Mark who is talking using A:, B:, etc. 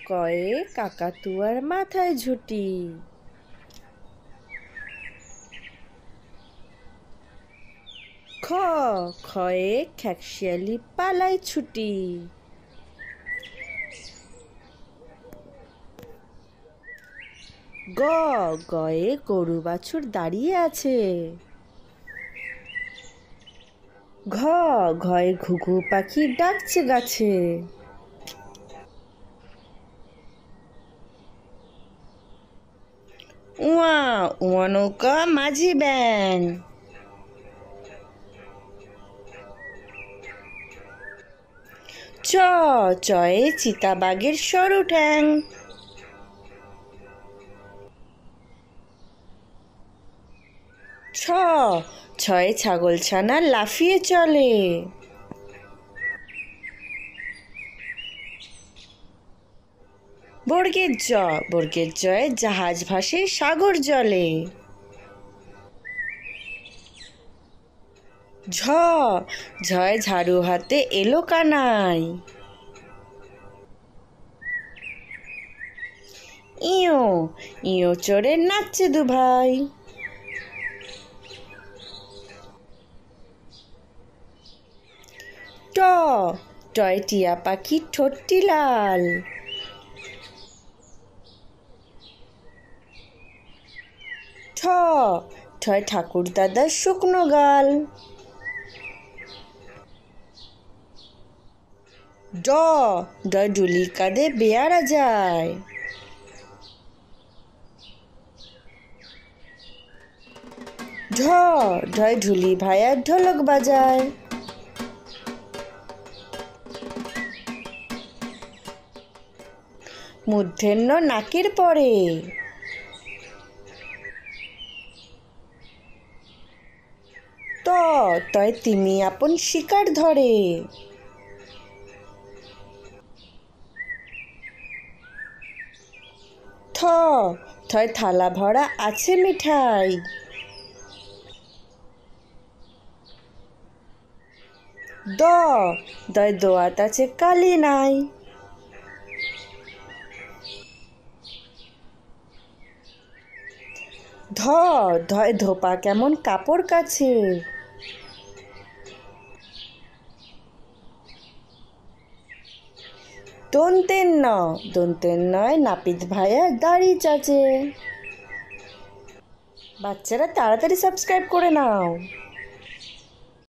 A: কয়ে কাকাতুয়ার মাথায় ঝুঁটি। খয়ে খ্যাকশিয়ালি পালায় ছুটি। গয়ে গরু বাছুর দাঁড়িয়ে আছে। ঘয়ে ঘুঘু পাখি ডাকছে গাছে। উয়া নৌকা মাঝি ব্যাং। চয়ে চিতাবাঘের সরু ঠ্যাং। ছয়ে ছাগলছানা লাফিয়ে চলে। বর্গের জয়ে জাহাজ ভাসে সাগর জলে। ঝয়ে ঝাড়ু হাতে এলো কানাই। ইয়ো চড়ে নাচছে দুভাই। টয় টিয়া পাখি ঠোঁটটি লাল। ঠয় ঠাকুর দাদার শুকনো গাল। ডয় ডুলির কাঁধে বেয়ারা যায়। ঢয় ঢুলি ভাইয়ার ঢোলক বাজায়। মূর্ধন্য নাকের পরে। তয় তিমি আপন শিকার ধরে। থয় থালা ভরা আছে মিঠাই। দয় দোয়াত আছে কালি নাই। ধয় ধোপা কেমন কাপড় কাছে। দন্তের নয় নাপিত ভাইয়া দাড়ি চাচে। বাচ্চারা তাড়াতাড়ি সাবস্ক্রাইব করে নাও।